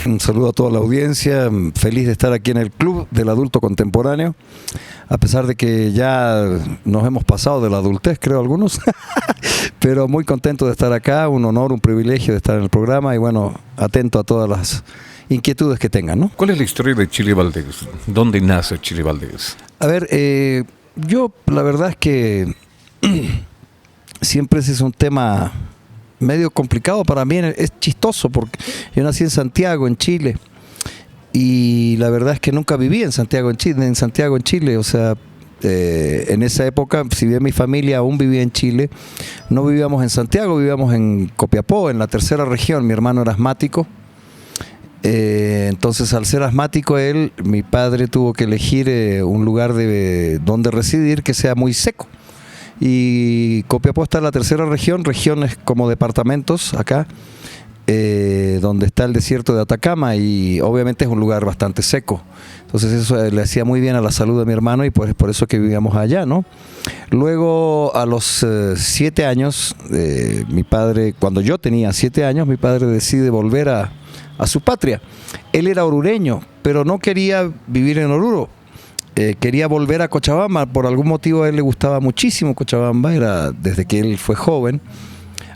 Un saludo a toda la audiencia, feliz de estar aquí en el Club del Adulto Contemporáneo, a pesar de que ya nos hemos pasado de la adultez, creo algunos, pero muy contento de estar acá, un honor, un privilegio de estar en el programa y bueno, atento a todas las inquietudes que tengan, ¿no? ¿Cuál es la historia de Chili Valdés? ¿Dónde nace Chili Valdés? A ver, yo la verdad es que siempre ese es un tema medio complicado para mí, es chistoso porque yo nací en Santiago, en Chile, y la verdad es que nunca viví en Santiago, en Chile, o sea, en esa época, si bien mi familia aún vivía en Chile, no vivíamos en Santiago, vivíamos en Copiapó, en la tercera región. Mi hermano era asmático, entonces al ser asmático mi padre tuvo que elegir un lugar donde residir que sea muy seco. Y Copiapó está en la tercera región, regiones como departamentos acá, donde está el desierto de Atacama y obviamente es un lugar bastante seco. Entonces eso le hacía muy bien a la salud de mi hermano y pues por eso que vivíamos allá, ¿no? Luego a los 7 años, mi padre, cuando yo tenía 7 años, mi padre decide volver a su patria. Él era orureño, pero no quería vivir en Oruro. Quería volver a Cochabamba, por algún motivo a él le gustaba muchísimo Cochabamba, era desde que él fue joven,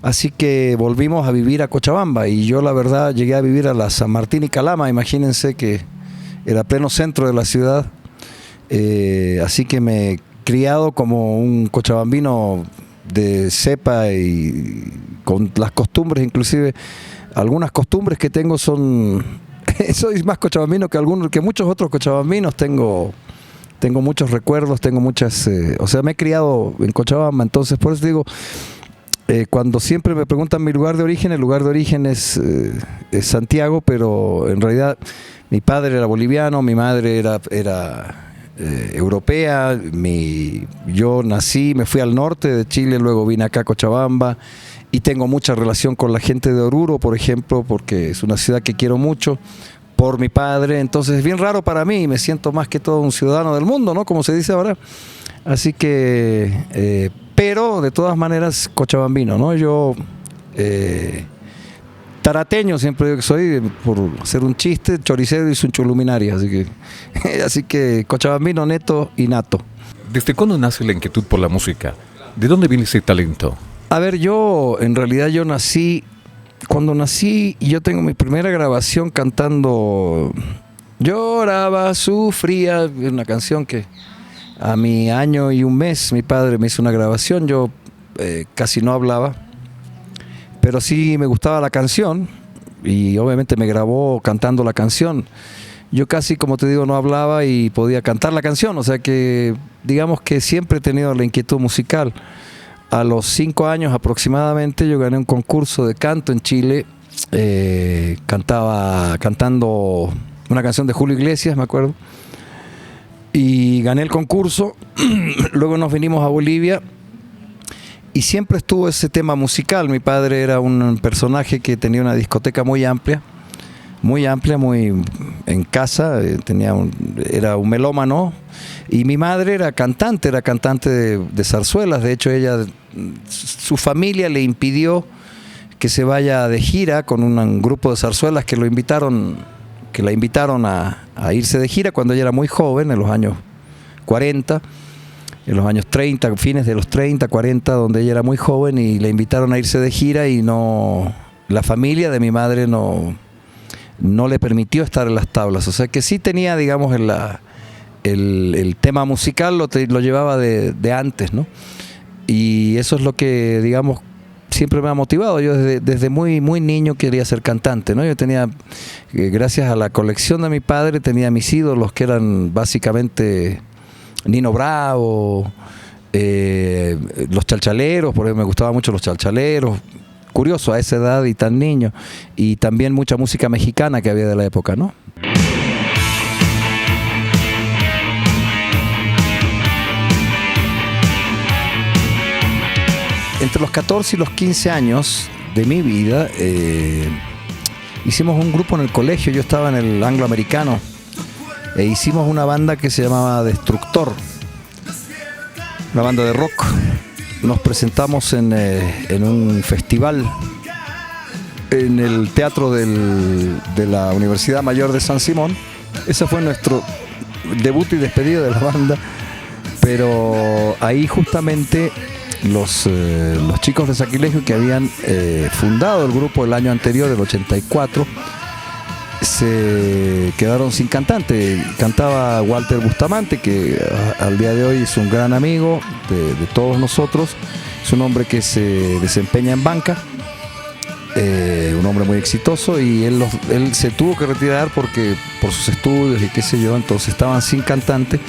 así que volvimos a vivir a Cochabamba y yo la verdad llegué a vivir a la San Martín y Calama, imagínense que era pleno centro de la ciudad, así que me he criado como un cochabambino de cepa y con las costumbres, inclusive algunas costumbres que tengo son, soy más cochabambino que muchos otros cochabambinos, tengo muchos recuerdos, tengo muchas, o sea, me he criado en Cochabamba, entonces por eso digo, cuando siempre me preguntan mi lugar de origen, el lugar de origen es Santiago, pero en realidad mi padre era boliviano, mi madre era europea, yo nací, me fui al norte de Chile, luego vine acá a Cochabamba y tengo mucha relación con la gente de Oruro, por ejemplo, porque es una ciudad que quiero mucho, por mi padre, entonces es bien raro para mí, me siento más que todo un ciudadano del mundo, ¿no? Como se dice ahora. Así que, pero de todas maneras cochabambino, ¿no? Yo, tarateño siempre digo que soy, por hacer un chiste, choricero y sunchuluminaria, así que cochabambino neto y nato. ¿Desde cuándo nace la inquietud por la música? ¿De dónde viene ese talento? A ver, en realidad cuando nací, yo tengo mi primera grabación cantando Lloraba, sufría, una canción que a mi año y un mes mi padre me hizo una grabación, yo casi no hablaba, pero sí me gustaba la canción y obviamente me grabó cantando la canción. Yo casi, como te digo, no hablaba y podía cantar la canción, o sea que digamos que siempre he tenido la inquietud musical. A los 5 años aproximadamente yo gané un concurso de canto en Chile, cantando una canción de Julio Iglesias, me acuerdo, y gané el concurso. Luego nos vinimos a Bolivia y siempre estuvo ese tema musical. Mi padre era un personaje que tenía una discoteca muy amplia, muy en casa, era un melómano, y mi madre era cantante de zarzuelas. De hecho su familia le impidió que se vaya de gira con un grupo de zarzuelas que la invitaron a irse de gira cuando ella era muy joven, en los años 40, en los años 30, fines de los 30, 40, donde ella era muy joven, y le invitaron a irse de gira y la familia de mi madre no le permitió estar en las tablas. O sea que sí tenía, digamos, el tema musical lo llevaba de antes, ¿no? Y eso es lo que, digamos, siempre me ha motivado. Yo desde muy, muy niño quería ser cantante, ¿no? Yo tenía, gracias a la colección de mi padre, tenía mis ídolos que eran básicamente Nino Bravo, los chalchaleros, por ejemplo, me gustaban mucho los chalchaleros. Curioso a esa edad y tan niño, y también mucha música mexicana que había de la época, ¿no? Entre los 14 y los 15 años de mi vida hicimos un grupo en el colegio. Yo estaba en el angloamericano e hicimos una banda que se llamaba Destructor, una banda de rock. Nos presentamos en un festival en el teatro de la Universidad Mayor de San Simón. Ese fue nuestro debut y despedida de la banda, pero ahí justamente los chicos de Sacrilegio, que habían fundado el grupo el año anterior, el 84, se quedaron sin cantante. Cantaba Walter Bustamante, que al día de hoy es un gran amigo de todos nosotros. Es un hombre que se desempeña en banca, un hombre muy exitoso, y él se tuvo que retirar por sus estudios y qué sé yo. Entonces estaban sin cantante.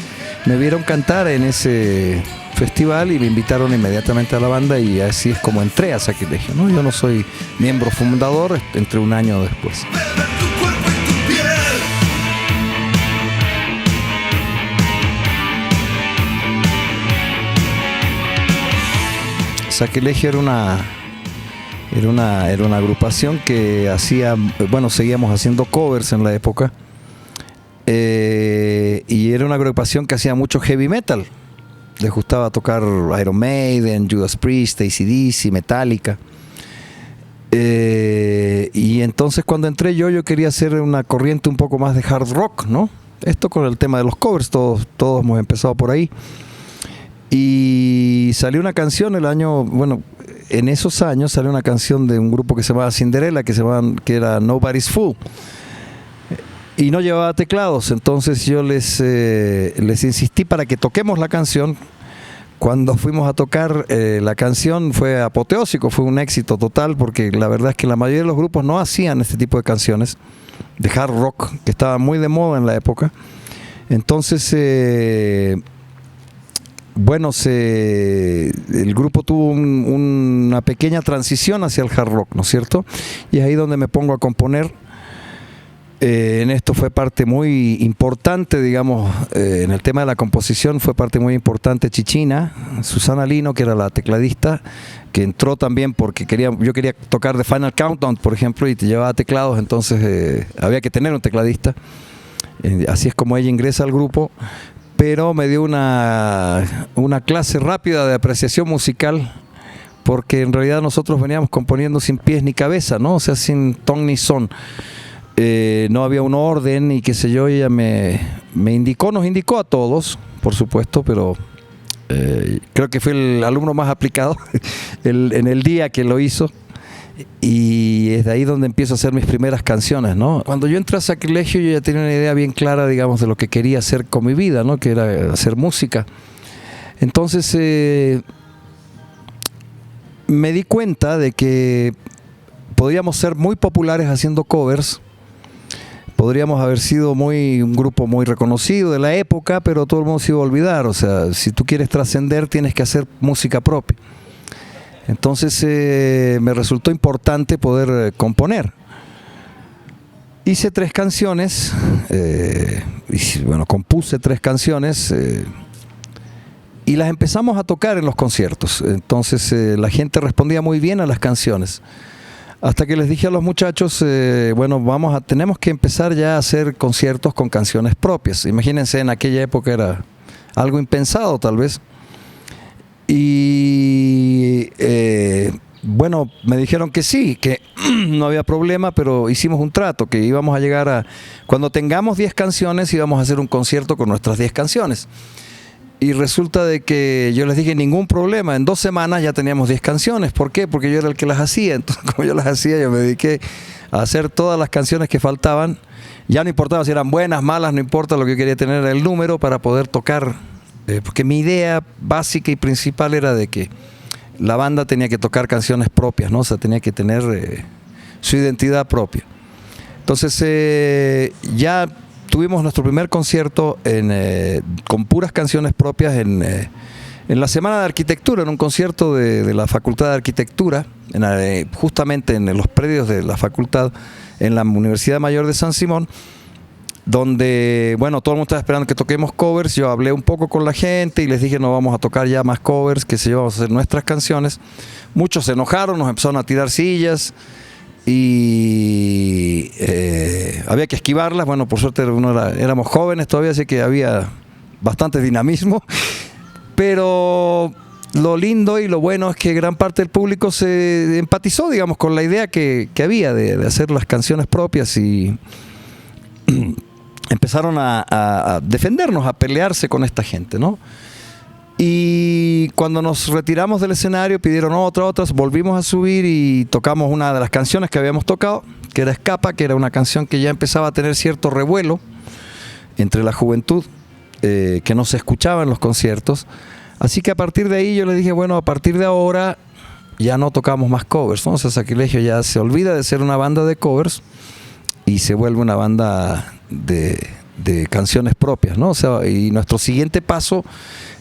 Me vieron cantar en ese festival y me invitaron inmediatamente a la banda, y así es como entré a Sacrilegio, ¿no? Yo no soy miembro fundador, entré un año después. Sacrilegio era una agrupación que seguíamos haciendo covers en la época, y era una agrupación que hacía mucho heavy metal. Les gustaba tocar Iron Maiden, Judas Priest, AC/DC, Metallica. Y entonces cuando entré yo quería hacer una corriente un poco más de hard rock, ¿no? Esto con el tema de los covers, todos hemos empezado por ahí. Y salió una canción en esos años salió una canción de un grupo que se llamaba Cinderella, que era Nobody's Fool. Y no llevaba teclados, entonces yo les insistí para que toquemos la canción. Cuando fuimos a tocar la canción fue apoteósico, fue un éxito total, porque la verdad es que la mayoría de los grupos no hacían este tipo de canciones de hard rock, que estaba muy de moda en la época. Entonces, el grupo tuvo una pequeña transición hacia el hard rock, ¿no es cierto? Y es ahí donde me pongo a componer. En esto fue parte muy importante, digamos, en el tema de la composición fue parte muy importante Chichina, Susana Lino, que era la tecladista, que entró también porque yo quería tocar The Final Countdown, por ejemplo, y te llevaba teclados, entonces había que tener un tecladista. Así es como ella ingresa al grupo, pero me dio una clase rápida de apreciación musical, porque en realidad nosotros veníamos componiendo sin pies ni cabeza, ¿no? O sea, sin ton ni son. No había un orden y qué sé yo. Ella nos indicó a todos, por supuesto, pero creo que fue el alumno más aplicado en el día que lo hizo, y es de ahí donde empiezo a hacer mis primeras canciones, ¿no? Cuando yo entré a Sacrilegio yo ya tenía una idea bien clara, digamos, de lo que quería hacer con mi vida, ¿no? Que era hacer música. Entonces me di cuenta de que podíamos ser muy populares haciendo covers. Podríamos haber sido un grupo muy reconocido de la época, pero todo el mundo se iba a olvidar. O sea, si tú quieres trascender, tienes que hacer música propia. Entonces me resultó importante poder componer. Hice 3 canciones, compuse 3 canciones y las empezamos a tocar en los conciertos. Entonces la gente respondía muy bien a las canciones. Hasta que les dije a los muchachos, tenemos que empezar ya a hacer conciertos con canciones propias. Imagínense, en aquella época era algo impensado tal vez. Y me dijeron que sí, que no había problema, pero hicimos un trato, que íbamos a llegar cuando tengamos 10 canciones, íbamos a hacer un concierto con nuestras 10 canciones. Y resulta de que yo les dije, ningún problema, en 2 semanas ya teníamos 10 canciones. ¿Por qué? Porque yo era el que las hacía. Entonces, como yo las hacía, yo me dediqué a hacer todas las canciones que faltaban. Ya no importaba si eran buenas, malas, no importa, lo que yo quería tener era el número para poder tocar. Porque mi idea básica y principal era de que la banda tenía que tocar canciones propias, ¿no? O sea, tenía que tener su identidad propia. Entonces, ya tuvimos nuestro primer concierto con puras canciones propias en la Semana de Arquitectura, en un concierto de la Facultad de Arquitectura, justamente en los predios de la facultad, en la Universidad Mayor de San Simón, donde, todo el mundo estaba esperando que toquemos covers. Yo hablé un poco con la gente y les dije, no vamos a tocar ya más covers, que se vamos a hacer nuestras canciones. Muchos se enojaron, nos empezaron a tirar sillas, y había que esquivarlas. Por suerte éramos jóvenes todavía, así que había bastante dinamismo, pero lo lindo y lo bueno es que gran parte del público se empatizó, digamos, con la idea que había de hacer las canciones propias y empezaron a defendernos, a pelearse con esta gente, ¿no? Y cuando nos retiramos del escenario pidieron otras, volvimos a subir y tocamos una de las canciones que habíamos tocado, que era Escapa, que era una canción que ya empezaba a tener cierto revuelo entre la juventud, que no se escuchaba en los conciertos. Así que a partir de ahí yo le dije, bueno, a partir de ahora ya no tocamos más covers, ¿no? O sea, Sacrilegio ya se olvida de ser una banda de covers y se vuelve una banda de canciones propias, ¿no? O sea, y nuestro siguiente paso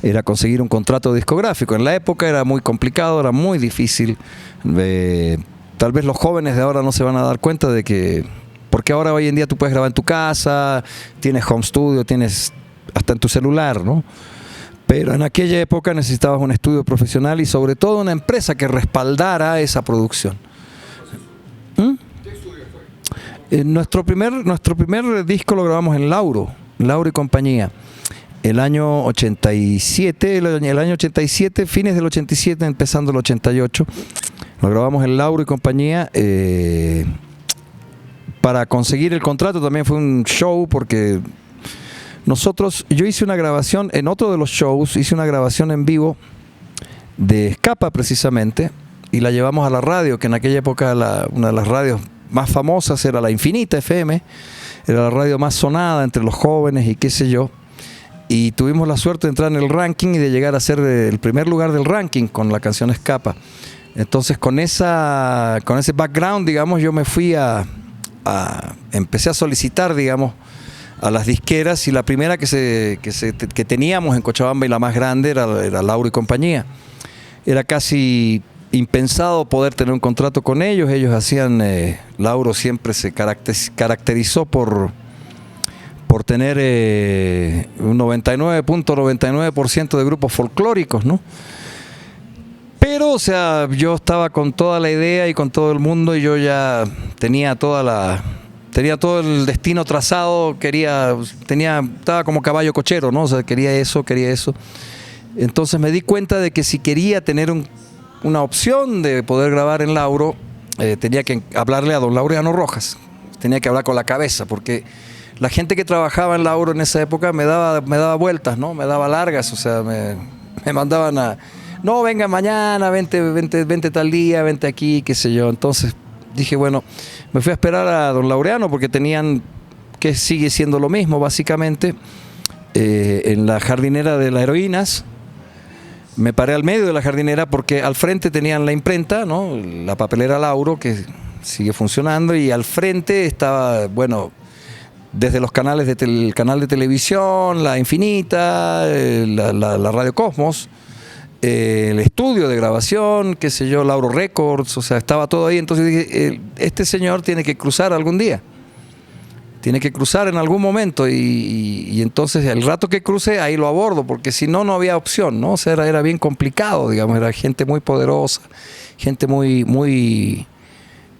era conseguir un contrato discográfico. En la época era muy complicado, era muy difícil. Tal vez los jóvenes de ahora no se van a dar cuenta de que, porque ahora hoy en día tú puedes grabar en tu casa, tienes home studio, tienes hasta en tu celular, ¿no? Pero en aquella época necesitabas un estudio profesional y sobre todo una empresa que respaldara esa producción. ¿Qué estudio fue? Nuestro primer disco lo grabamos en Lauro y compañía. El año 87, fines del 87, empezando el 88, lo grabamos en Lauro y compañía. Para conseguir el contrato también fue un show porque yo hice una grabación en otro de los shows, hice una grabación en vivo de Escapa precisamente y la llevamos a la radio, que en aquella época una de las radios más famosas era la Infinita FM, era la radio más sonada entre los jóvenes y qué sé yo. Y tuvimos la suerte de entrar en el ranking y de llegar a ser el primer lugar del ranking con la canción Escapa. Entonces con ese background, digamos, yo me fui empecé a solicitar, digamos, a las disqueras y la primera que teníamos en Cochabamba y la más grande era Lauro y compañía. Era casi impensado poder tener un contrato con ellos. Ellos hacían, Lauro siempre se caracterizó por tener un 99.99% de grupos folclóricos, ¿no? Pero, o sea, yo estaba con toda la idea y con todo el mundo y yo ya tenía todo el destino trazado, estaba como caballo cochero, ¿no? O sea, quería eso. Entonces me di cuenta de que si quería tener una opción de poder grabar en Lauro, tenía que hablarle a don Laureano Rojas, tenía que hablar con la cabeza, porque la gente que trabajaba en Lauro en esa época me daba vueltas, ¿no? Me daba largas, o sea, me mandaban no, venga mañana, vente tal día, vente aquí, qué sé yo. Entonces dije, bueno, me fui a esperar a don Laureano porque tenían, que sigue siendo lo mismo básicamente, en la jardinera de las Heroínas. Me paré al medio de la jardinera porque al frente tenían la imprenta, ¿no? La papelera Lauro, que sigue funcionando, y al frente estaba, bueno, desde los canales el canal de televisión, la Infinita, la Radio Cosmos, el estudio de grabación, qué sé yo, Lauro Records, o sea, estaba todo ahí. Entonces dije, este señor tiene que cruzar algún día, tiene que cruzar en algún momento y entonces el rato que cruce ahí lo abordo, porque si no, no había opción, ¿no? O sea, era bien complicado, digamos, era gente muy poderosa, gente muy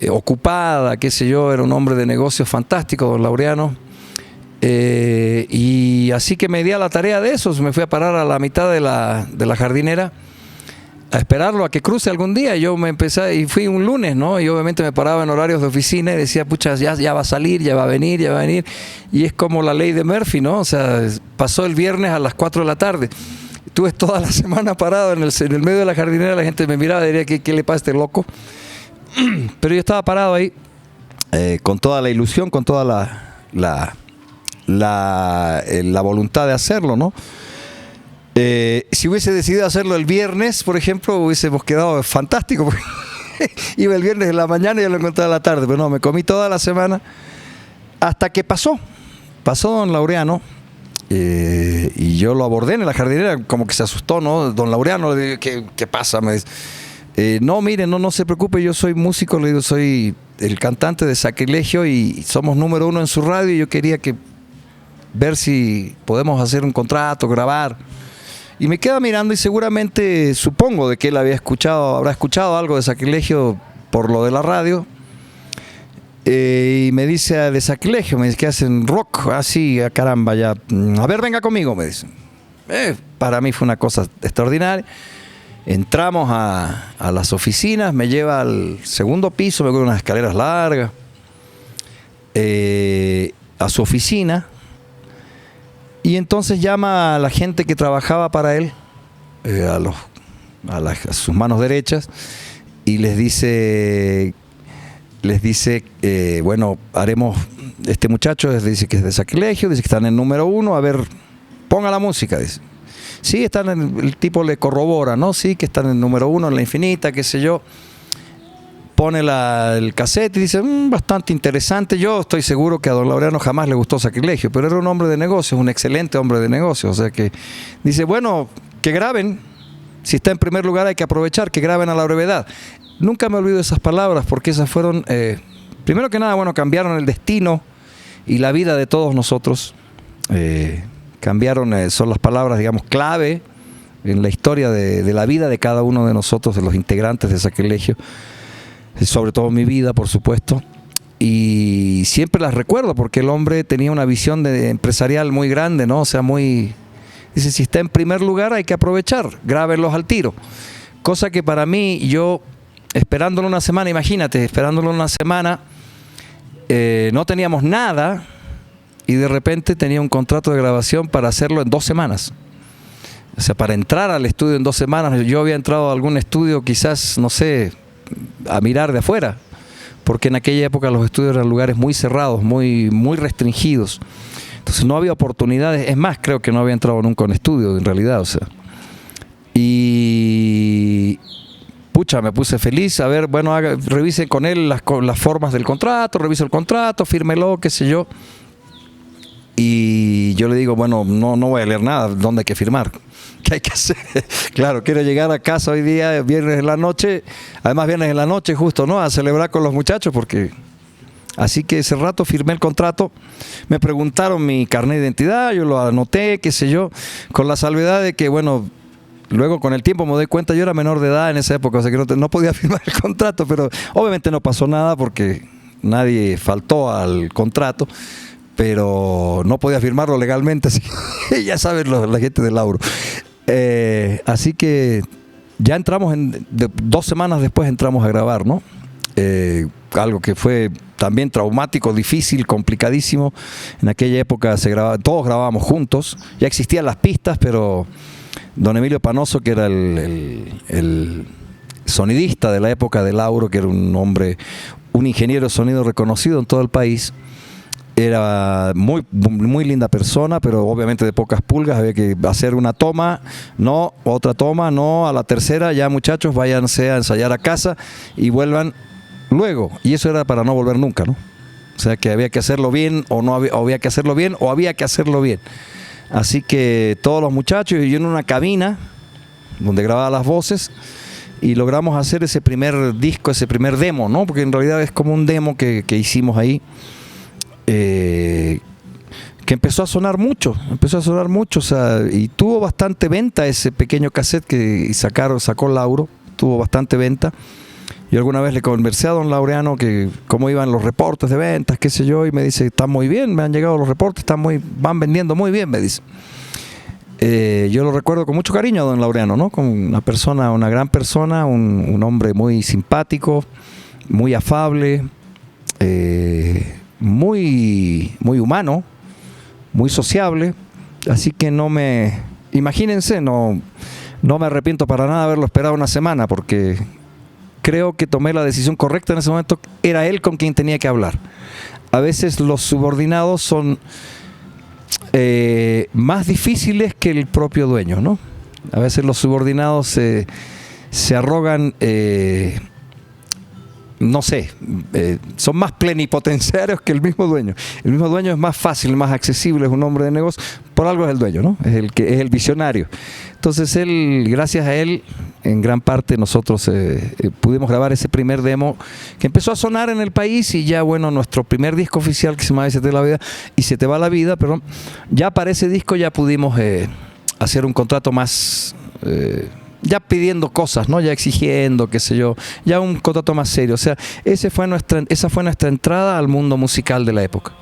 ocupada, qué sé yo, era un hombre de negocios fantástico, don Laureano. Y así que me di a la tarea de eso, me fui a parar a la mitad de la jardinera a esperarlo a que cruce algún día. Yo me empecé y fui un lunes, ¿no? Y obviamente me paraba en horarios de oficina y decía, pucha, ya va a salir, ya va a venir. Y es como la ley de Murphy, ¿no? O sea, pasó el viernes a las 4 de la tarde. Estuve toda la semana parado en el medio de la jardinera, la gente me miraba y diría, ¿qué le pasa a este loco? Pero yo estaba parado ahí con toda la ilusión, con toda la voluntad de hacerlo, ¿no? Si hubiese decidido hacerlo el viernes, por ejemplo, hubiésemos quedado fantástico, porque iba el viernes en la mañana y yo lo encontraba en la tarde, pero no, me comí toda la semana hasta que pasó don Laureano, y yo lo abordé en la jardinera, como que se asustó, ¿no? Don Laureano, le dije, ¿qué pasa? Me dice, no, mire, no se preocupe, yo soy músico, le digo, soy el cantante de Sacrilegio y somos número 1 en su radio y yo quería ver si podemos hacer un contrato, grabar. Y me queda mirando y seguramente supongo de que él habrá escuchado algo de Sacrilegio por lo de la radio. Y me dice de Sacrilegio, me dice que hacen rock, así, caramba, ya. A ver, venga conmigo, me dice. Para mí fue una cosa extraordinaria. Entramos a las oficinas, me lleva al segundo piso, me acuerdo unas escaleras largas, a su oficina, y entonces llama a la gente que trabajaba para él, a sus manos derechas, y les dice, bueno, haremos, este muchacho dice que es de Sacrilegio, dice que están en el número 1, a ver, ponga la música, dice. Sí, el tipo le corrobora, ¿no? Sí, que están en el número 1, en la infinita, qué sé yo. Pone el cassette y dice, bastante interesante. Yo estoy seguro que a don Laureano jamás le gustó Sacrilegio, pero era un hombre de negocios, un excelente hombre de negocios. O sea que dice, bueno, que graben. Si está en primer lugar hay que aprovechar, que graben a la brevedad. Nunca me olvido esas palabras porque esas fueron, primero que nada, bueno, cambiaron el destino y la vida de todos nosotros. Cambiaron, son las palabras, digamos, clave en la historia de la vida de cada uno de nosotros, de los integrantes de Sacrilegio. Sobre todo mi vida, por supuesto, y siempre las recuerdo porque el hombre tenía una visión empresarial muy grande, ¿no? O sea, dice, si está en primer lugar hay que aprovechar, grábenlos al tiro. Cosa que para mí, yo, esperándolo una semana, imagínate, esperándolo una semana, no teníamos nada y de repente tenía un contrato de grabación para hacerlo en 2 semanas. O sea, para entrar al estudio en 2 semanas, yo había entrado a algún estudio quizás, no sé, a mirar de afuera, porque en aquella época los estudios eran lugares muy cerrados, muy restringidos, entonces no había oportunidades. Es más, creo que no había entrado nunca a un estudio en realidad, o sea, y pucha, me puse feliz. A ver, bueno, revise con él las formas del contrato, revise el contrato, fírmelo, qué sé yo, y yo le digo, bueno, no voy a leer nada, ¿dónde hay que firmar? ¿Qué hay que hacer? Claro, quiero llegar a casa hoy día, viernes en la noche, además viernes en la noche justo, ¿no? A celebrar con los muchachos, porque... Así que ese rato firmé el contrato, me preguntaron mi carnet de identidad, yo lo anoté, qué sé yo, con la salvedad de que, bueno, luego con el tiempo me doy cuenta, yo era menor de edad en esa época, o sea que no podía firmar el contrato, pero obviamente no pasó nada porque nadie faltó al contrato, pero no podía firmarlo legalmente, así que ya saben la gente de Lauro. Así que ya entramos, 2 semanas después entramos a grabar, ¿no? Algo que fue también traumático, difícil, complicadísimo. En aquella época todos grabábamos juntos, ya existían las pistas, pero don Emilio Panoso, que era el sonidista de la época de Lauro, que era un hombre, un ingeniero de sonido reconocido en todo el país, era muy linda persona, pero obviamente de pocas pulgas. Había que hacer una toma, no, otra toma, no, a la tercera ya muchachos, váyanse a ensayar a casa y vuelvan luego. Y eso era para no volver nunca, ¿no? O sea que había que hacerlo bien había que hacerlo bien. Así que todos los muchachos y yo en una cabina donde grababa las voces y logramos hacer ese primer disco, ese primer demo, ¿no? Porque en realidad es como un demo que hicimos ahí. Que empezó a sonar mucho, o sea, y tuvo bastante venta ese pequeño cassette que sacó Lauro, tuvo bastante venta. Yo alguna vez le conversé a don Laureano que cómo iban los reportes de ventas, qué sé yo, y me dice, están muy bien, me han llegado los reportes, van vendiendo muy bien, me dice. Yo lo recuerdo con mucho cariño a don Laureano, ¿no? Como una gran persona, un hombre muy simpático, muy afable, muy humano, muy sociable, así que imagínense, no me arrepiento para nada de haberlo esperado una semana, porque creo que tomé la decisión correcta en ese momento. Era él con quien tenía que hablar. A veces los subordinados son más difíciles que el propio dueño, ¿no? A veces los subordinados se arrogan, no sé, son más plenipotenciarios que el mismo dueño. El mismo dueño es más fácil, más accesible, es un hombre de negocio, por algo es el dueño, ¿no? Es el visionario. Entonces gracias a él, en gran parte nosotros pudimos grabar ese primer demo que empezó a sonar en el país, y ya, bueno, nuestro primer disco oficial, que se llama Se te va la vida, y Se te va la vida, perdón, ya para ese disco ya pudimos hacer un contrato más... ya pidiendo cosas, ¿no? Ya exigiendo, qué sé yo, ya un contrato más serio. O sea, esa fue nuestra entrada al mundo musical de la época.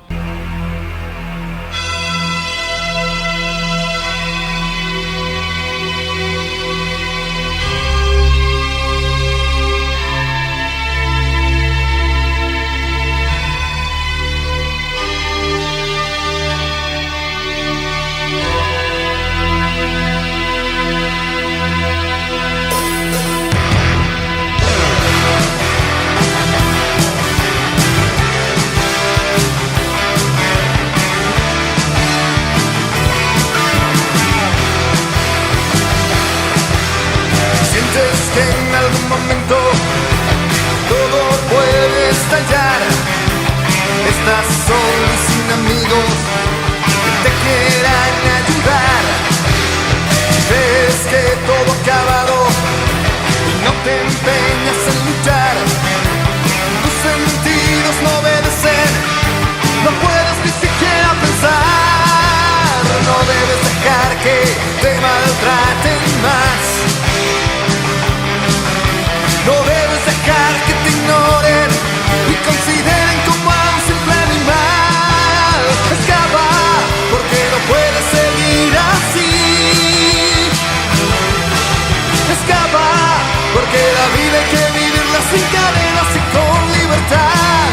sin cadenas y con libertad.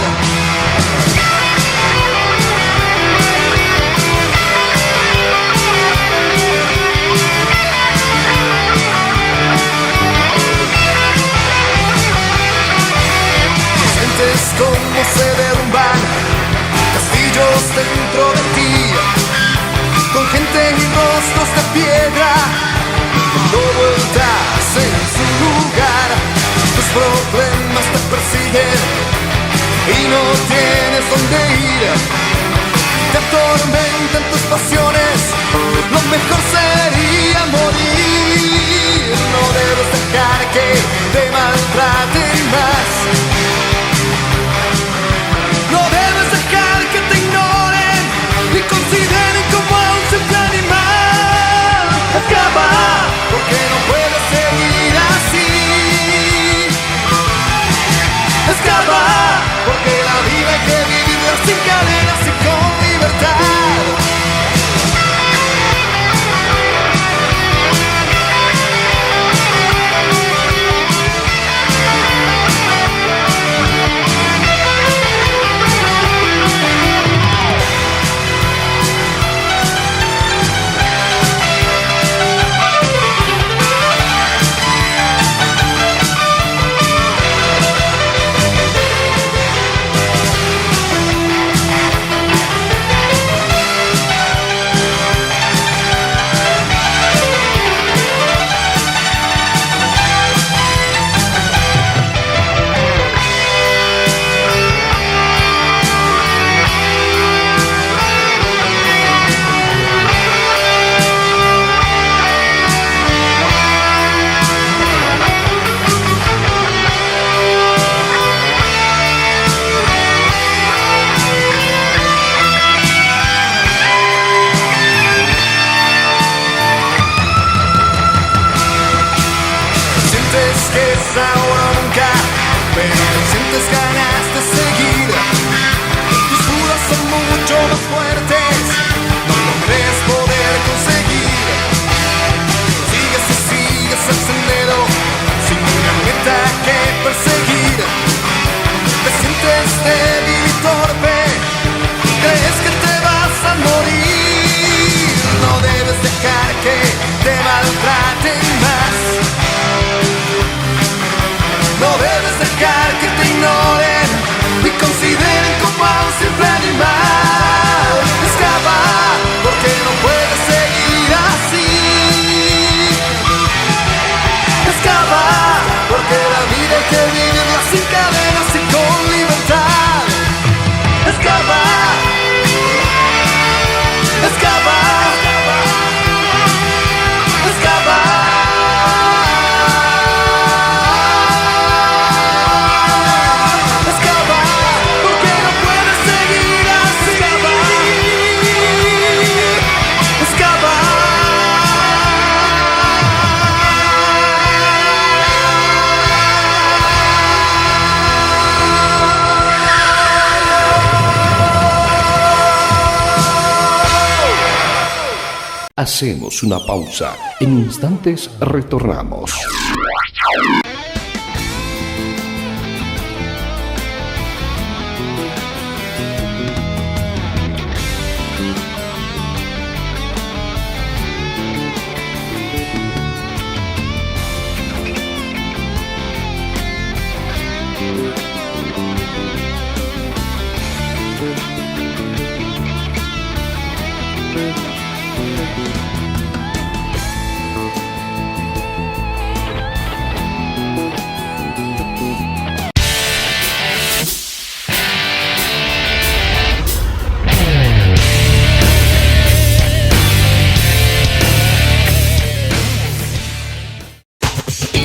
Sientes como se derrumban castillos dentro de ti, con gente y rostros de piedra, dando vueltas en su lugar. Tus problemas te persiguen y no tienes dónde ir. Te atormentan tus pasiones, lo mejor sería morir. No debes dejar que te maltraten más. No debes dejar que te ignoren y consideren como a un simple animal. Escapa, porque no puedes seguir así. Escapa, porque la vida hay que vivirla sin cadenas y con libertad. Ahora o nunca, pero sientes ganas de seguir. Tus dudas son mucho más fuertes, no lo crees poder conseguir. Sigues y sigues el sendero, sin una meta que perseguir. Te sientes débil y torpe, crees que te vas a morir. No debes dejar que te maltraten más. No debes dejar que te ignoren y consideren como a un simple animal. Escapa, porque no puedes seguir así. Escapa, porque la vida hay que vivirla sin cadenas y con libertad. Escapa, escapa, escapa. Hacemos una pausa. En instantes retornamos.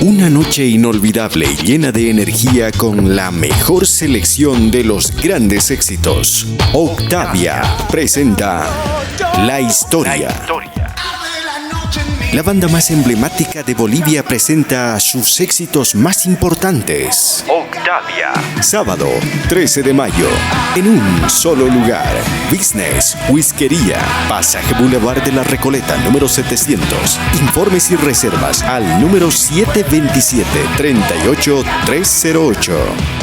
Una noche inolvidable y llena de energía con la mejor selección de los grandes éxitos. Octavia presenta La Historia. La banda más emblemática de Bolivia presenta sus éxitos más importantes. Octavia. Sábado 13 de mayo. En un solo lugar. Business, Whiskería. Pasaje Boulevard de la Recoleta, número 700. Informes y reservas al número 727-38308.